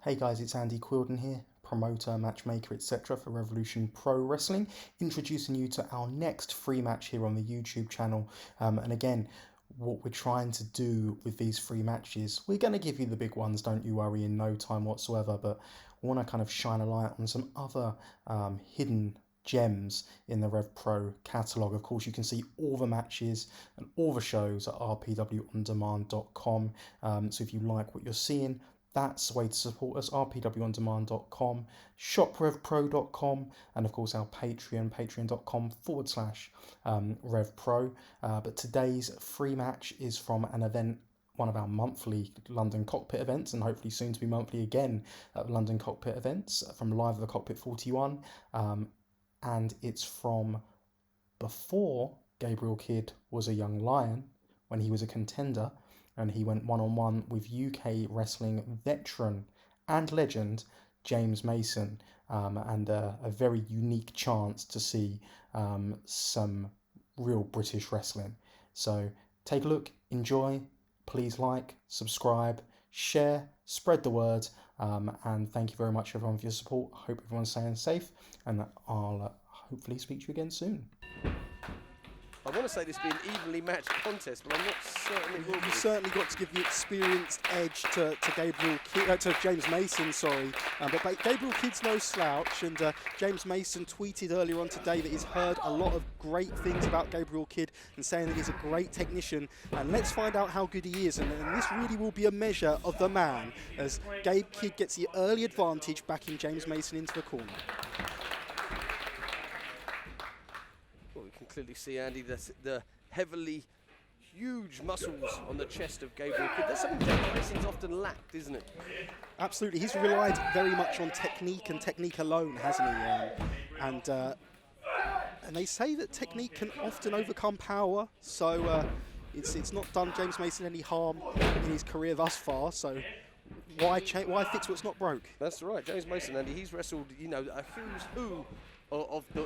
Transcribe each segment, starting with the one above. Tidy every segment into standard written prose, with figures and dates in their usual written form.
Hey guys, it's Andy Quilden here, promoter, matchmaker, etc. for Revolution Pro Wrestling, introducing you to our next free match here on the YouTube channel. And again, what we're trying to do with these free matches, we're going to give you the big ones, don't you worry, in no time whatsoever, but we want to kind of shine a light on some other hidden gems in the RevPro catalogue. Of course, you can see all the matches and all the shows at rpwondemand.com. So if you like what you're seeing, that's the way to support us, rpwondemand.com, shoprevpro.com, and of course our Patreon, patreon.com/RevPro. But today's free match is from an event, one of our monthly London Cockpit events, and hopefully soon to be monthly again at London Cockpit events, from Live at the Cockpit 41. And it's from before Gabriel Kidd was a young lion, when he was a contender, and he went one-on-one with UK wrestling veteran and legend James Mason, and a very unique chance to see some real British wrestling. So take a look, enjoy, please like, subscribe, share, spread the word, and thank you very much everyone for your support. I hope everyone's staying safe, and I'll hopefully speak to you again soon. I want to say this being an evenly matched contest, but I'm not certain it will be. You certainly got to give the experienced edge to James Mason, sorry. But Gabriel Kidd's no slouch, and James Mason tweeted earlier on today that he's heard a lot of great things about Gabriel Kidd and saying that he's a great technician. And let's find out how good he is, and this really will be a measure of the man as Gabe Kidd gets the early advantage, backing James Mason into the corner. Clearly see, Andy, the heavily huge muscles on the chest of Gabriel Kidd. That's something James Mason's often lacked, isn't it? Absolutely. He's relied very much on technique and technique alone, hasn't he? And they say that technique can often overcome power, so it's not done James Mason any harm in his career thus far, so why fix what's not broke? That's right. James Mason, Andy, he's wrestled, you know, a who's who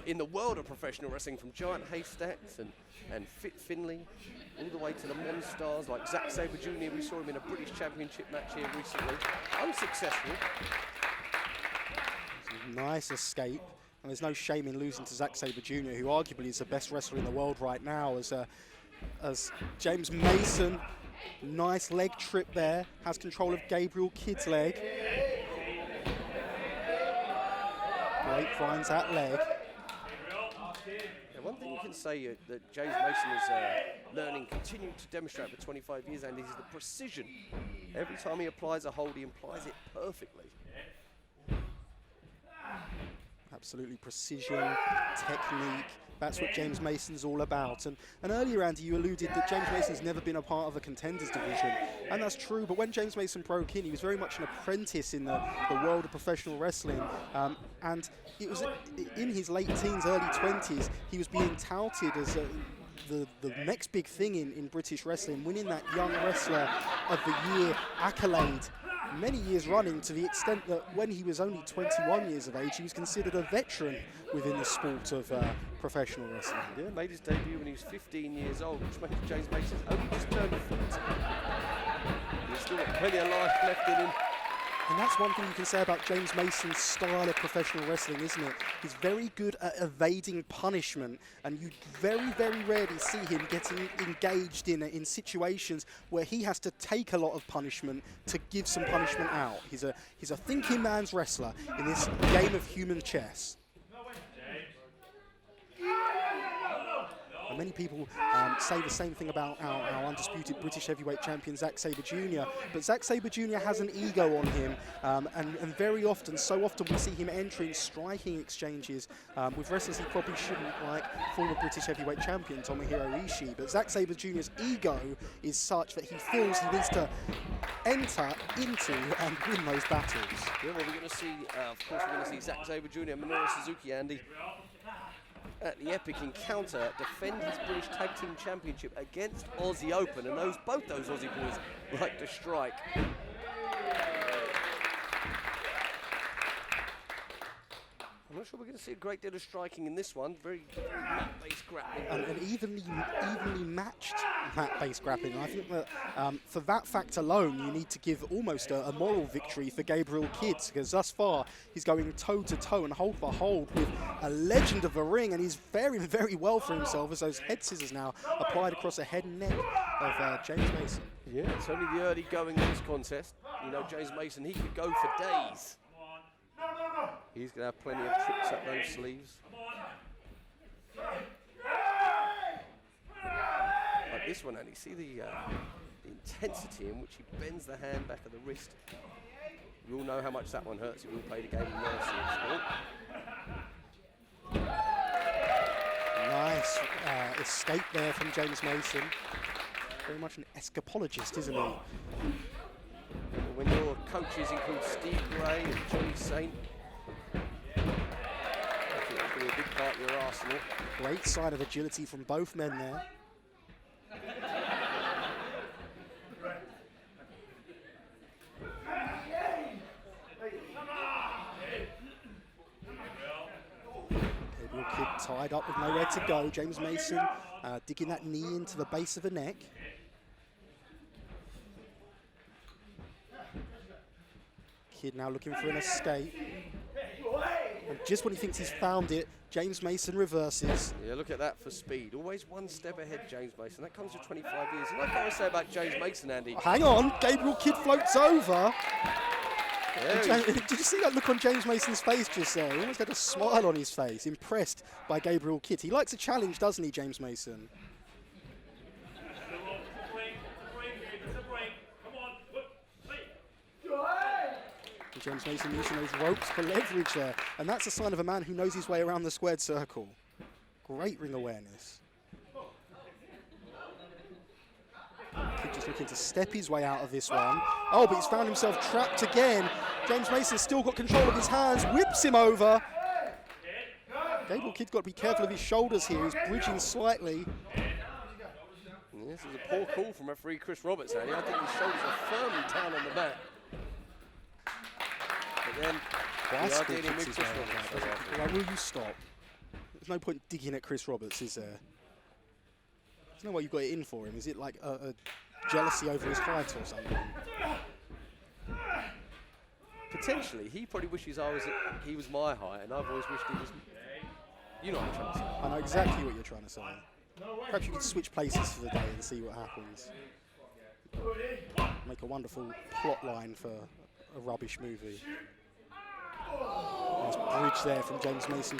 in the world of professional wrestling, from Giant Haystacks and Fit Finley all the way to the monsters like Zack Sabre Jr. We saw him in a British Championship match here recently, unsuccessful. Nice escape, and there's no shame in losing to Zack Sabre Jr., who arguably is the best wrestler in the world right now, as James Mason, nice leg trip there, has control of Gabriel Kidd's leg. Grapevines that leg. Yeah, one thing you can say that James Mason is learning, continuing to demonstrate for 25 years, and is the precision. Every time he applies a hold, he applies it perfectly. Absolutely precision, technique. That's what James Mason's all about. And earlier, Andy, you alluded that James Mason's never been a part of a contenders division. And that's true, but when James Mason broke in, he was very much an apprentice in the world of professional wrestling. And it was in his late teens, early 20s, he was being touted as the next big thing in British wrestling, winning that Young Wrestler of the Year accolade many years running, to the extent that when he was only 21 years of age, he was considered a veteran within the sport of professional wrestling. Yeah, made his debut when he was 15 years old, which makes James Mason's only just turned 40. He's still got plenty of life left in him. And that's one thing you can say about James Mason's style of professional wrestling, isn't it? He's very good at evading punishment, and you very, very rarely see him getting engaged in situations where he has to take a lot of punishment to give some punishment out. He's a thinking man's wrestler in this game of human chess. And many people say the same thing about our undisputed British heavyweight champion, Zack Sabre Jr. But Zack Sabre Jr. has an ego on him, and very often, so often we see him entering striking exchanges with wrestlers he probably shouldn't, like former British heavyweight champion Tomohiro Ishii. But Zack Sabre Jr.'s ego is such that he feels he needs to enter into and win those battles. Yeah, well, we're going to see, of course, we're going to see Zack Sabre Jr. and Minoru Suzuki, Andy, at the Epic Encounter, defend his British Tag Team Championship against Aussie Open, and both those Aussie boys like to strike. I'm not sure we're going to see a great deal of striking in this one. Very mat-based grappling. And evenly matched mat-based grappling. I think that for that fact alone, you need to give almost a moral victory for Gabriel Kidd, because thus far he's going toe-to-toe and hold for hold with a legend of the ring, and he's faring very well for himself as those head scissors now applied across the head and neck of James Mason. Yeah, it's only the early going of this contest. You know, James Mason, he could go for days. He's going to have plenty of tricks up those sleeves. Like this one, Andy, see the intensity in which he bends the hand back of the wrist. We all know how much that one hurts if we all played a game of Mercy. Nice escape there from James Mason. Very much an escapologist, isn't he? When your coaches include Steve Gray and Johnny Saint, I think that's going to be a big part of your arsenal. Great sign of agility from both men there. Gabriel Kidd tied up with nowhere to go. James Mason digging that knee into the base of the neck. Kidd now looking for an escape. And just when he thinks he's found it, James Mason reverses. Yeah, look at that for speed. Always one step ahead, James Mason. That comes with 25 years. And like I always say about James Mason, Andy. Hang on, Gabriel Kidd floats over. Yeah, Did you see that look on James Mason's face just there? He almost had a smile on his face, impressed by Gabriel Kidd. He likes a challenge, doesn't he, James Mason? And James Mason using those ropes for leverage there. And that's a sign of a man who knows his way around the squared circle. Great ring awareness. Kidd just looking to step his way out of this one. Oh, but he's found himself trapped again. James Mason's still got control of his hands, whips him over. Gabriel Kidd's got to be careful of his shoulders here. He's bridging slightly. this is a poor call from referee Chris Roberts, Andy. I think his shoulders are firmly down on the mat. But then, we are dealing with Chris Roberts. Like, will you stop? There's no point digging at Chris Roberts, is there? There's no way you got it in for him. Is it like a jealousy over his height or something? Potentially, he probably wishes he was my height, and I've always wished he was. You know what I'm trying to say. I know exactly what you're trying to say. Perhaps you could switch places for the day and see what happens. Make a wonderful plot line for a rubbish movie. Nice bridge there from James Mason.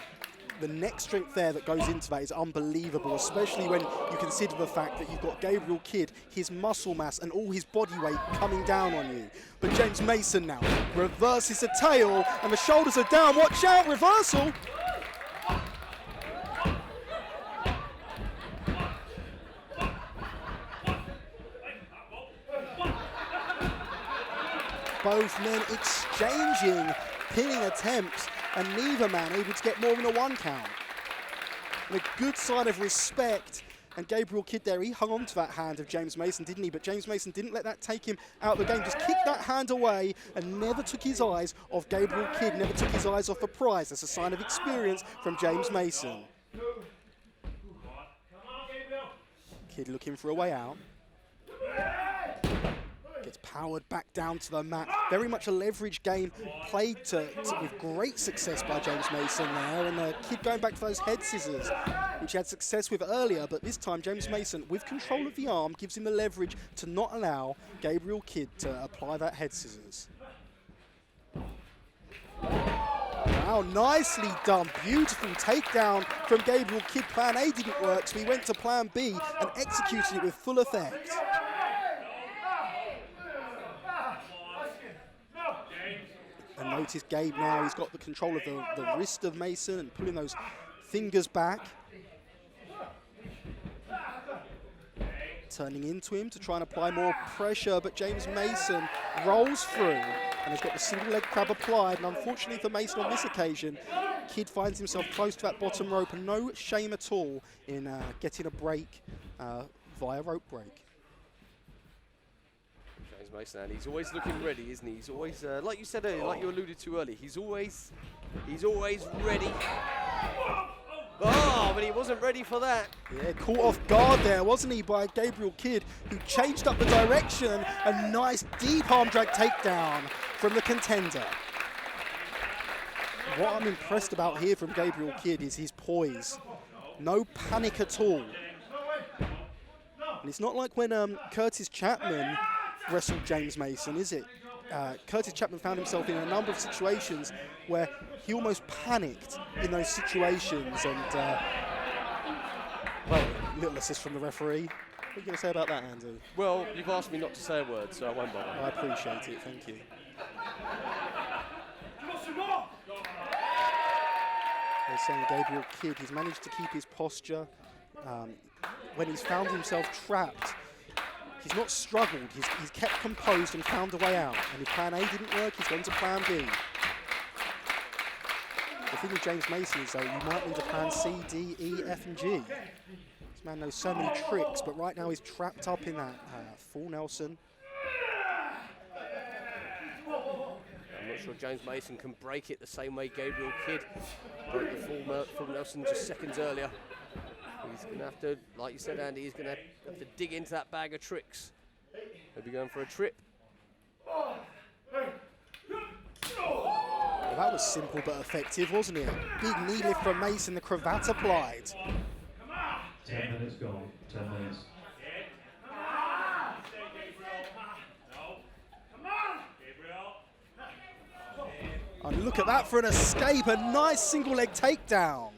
The neck strength there that goes into that is unbelievable, especially when you consider the fact that you've got Gabriel Kidd, his muscle mass and all his body weight coming down on you. But James Mason now reverses the tail and the shoulders are down. Watch out, reversal! Both men exchanging pinning attempts, and neither man able to get more than a one count. And a good sign of respect. And Gabriel Kidd there, he hung on to that hand of James Mason, didn't he? But James Mason didn't let that take him out of the game. Just kicked that hand away and never took his eyes off Gabriel Kidd, never took his eyes off the prize. That's a sign of experience from James Mason. Kidd looking for a way out. Gets powered back down to the mat. Very much a leverage game played with great success by James Mason there. And Kidd going back to those head scissors, which he had success with earlier. But this time, James Mason, with control of the arm, gives him the leverage to not allow Gabriel Kidd to apply that head scissors. Wow, nicely done. Beautiful takedown from Gabriel Kidd. Plan A didn't work, so he went to plan B and executed it with full effect. And notice Gabe now, he's got the control of the wrist of Mason and pulling those fingers back. Turning into him to try and apply more pressure, but James Mason rolls through and has got the single leg crab applied. And unfortunately for Mason on this occasion, Kidd finds himself close to that bottom rope and no shame at all in getting a break via rope break. James Mason, and he's always looking ready, isn't he? He's always, like you said earlier, like you alluded to earlier, he's always ready. Oh, but he wasn't ready for that. Yeah, caught off guard there, wasn't he, by Gabriel Kidd, who changed up the direction. A nice deep arm drag takedown from the contender. What I'm impressed about here from Gabriel Kidd is his poise. No panic at all. And it's not like when Curtis Chapman wrestled James Mason, is it? Curtis Chapman found himself in a number of situations where he almost panicked in those situations. And, well, little assist from the referee. What are you going to say about that, Andrew? Well, you've asked me not to say a word, so I won't bother. I appreciate it, thank you. They're saying Gabriel Kidd, he's managed to keep his posture. When he's found himself trapped, he's not struggled, he's kept composed and found a way out. And if plan A didn't work, he's gone to plan B. The thing with James Mason is, though, you might need a plan C, D, E, F, and G. This man knows so many tricks, but right now he's trapped up in that full Nelson. I'm not sure James Mason can break it the same way Gabriel Kidd broke the full Nelson just seconds earlier. He's going to have to, like you said, Andy, he's going to have to dig into that bag of tricks. He'll be going for a trip. Well, that was simple but effective, wasn't it? Big knee lift from Mason, the cravat applied. 10 minutes gone, 10 minutes. And look at that for an escape, a nice single leg takedown.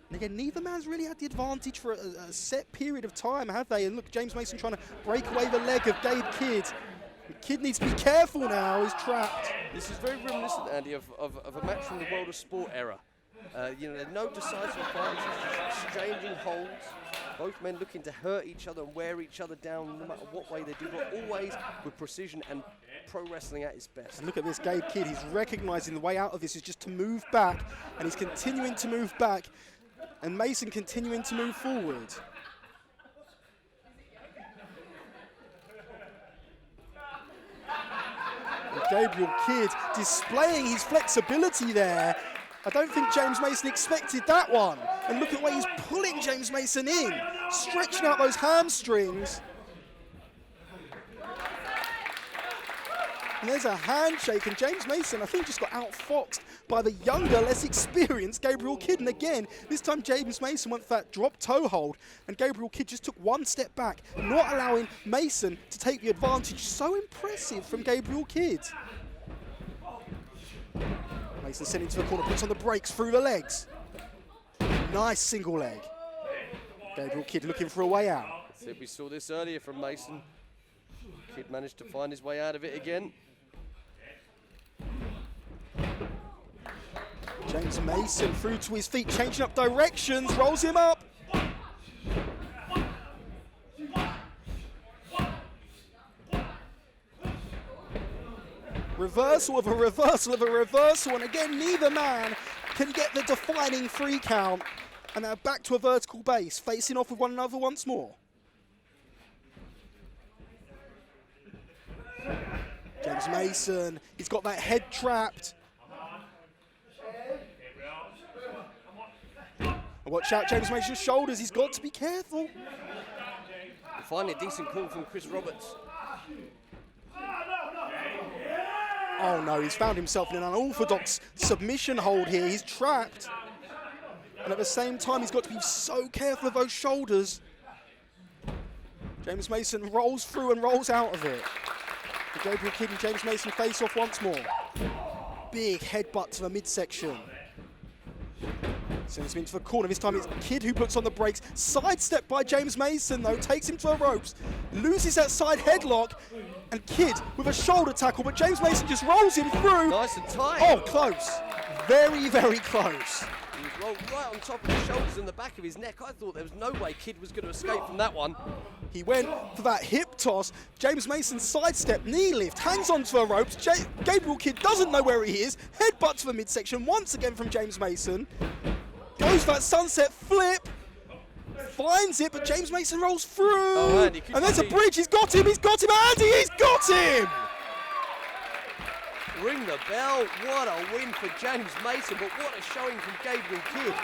And again, neither man's really had the advantage for a set period of time, have they? And look, James Mason trying to break away the leg of Gabe Kidd. Kidd needs to be careful now, he's trapped. This is very reminiscent, Andy, of a match from the World of Sport era. You know, there's no decisive fights, it's just exchanging holds. Both men looking to hurt each other and wear each other down no matter what way they do, but always with precision and pro wrestling at its best. And look at this Gabe Kidd, he's recognising the way out of this is just to move back, and he's continuing to move back, and Mason continuing to move forward. And Gabriel Kidd displaying his flexibility there. I don't think James Mason expected that one. And look at the way he's pulling James Mason in, stretching out those hamstrings. And there's a handshake, and James Mason, I think, just got outfoxed by the younger, less experienced Gabriel Kidd. And again, this time James Mason went for that drop toe hold, and Gabriel Kidd just took one step back, not allowing Mason to take the advantage. So impressive from Gabriel Kidd. Mason sent into the corner, puts on the brakes through the legs. Nice single leg. Gabriel Kidd looking for a way out. We saw this earlier from Mason. Kidd managed to find his way out of it again. James Mason through to his feet, changing up directions, rolls him up. Reversal of a reversal of a reversal, and again, neither man can get the defining 3 count. And now back to a vertical base, facing off with one another once more. James Mason, he's got that head trapped. And watch out, James Mason's shoulders, he's got to be careful. Finally, a decent call from Chris Roberts. Oh no, he's found himself in an unorthodox submission hold here. He's trapped. And at the same time, he's got to be so careful of those shoulders. James Mason rolls through and rolls out of it. The Gabriel Kidd and James Mason face off once more. Big headbutt to the midsection. Sends him into the corner. This time it's Kidd who puts on the brakes. Sidestepped by James Mason, though. Takes him to the ropes. Loses that side headlock. And Kidd with a shoulder tackle, but James Mason just rolls him through. Nice and tight. Oh, close. Very, very close. He was rolled right on top of his shoulders and the back of his neck. I thought there was no way Kidd was going to escape from that one. He went for that hip toss. James Mason sidestep, knee lift, hangs onto the ropes. Gabriel Kidd doesn't know where he is. Headbutt to the midsection once again from James Mason. Goes for that sunset flip. finds it, but James Mason rolls through. Oh, Andy, and there's a bridge. He's got him. He's got him. Andy, he's got him. Ring the bell. What a win for James Mason, but what a showing from Gabriel Kidd.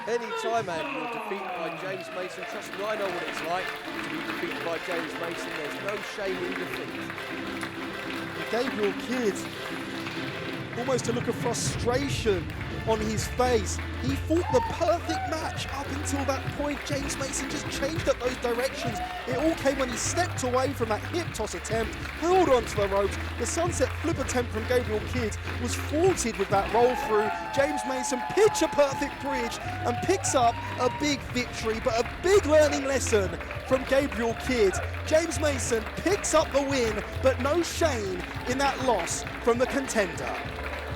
Any time, Andy, you're defeated by James Mason, trust me, I know what it's like to be defeated by James Mason. There's no shame in defeat. Gabriel Kidd, almost a look of frustration on his face. He fought the perfect match up until that point. James Mason just changed up those directions. It all came when he stepped away from that hip toss attempt, held onto the ropes. The sunset flip attempt from Gabriel Kidd was faulted with that roll through. James Mason picture perfect bridge and picks up a big victory, but a big learning lesson from Gabriel Kidd. James Mason picks up the win, but no shame in that loss from the contender.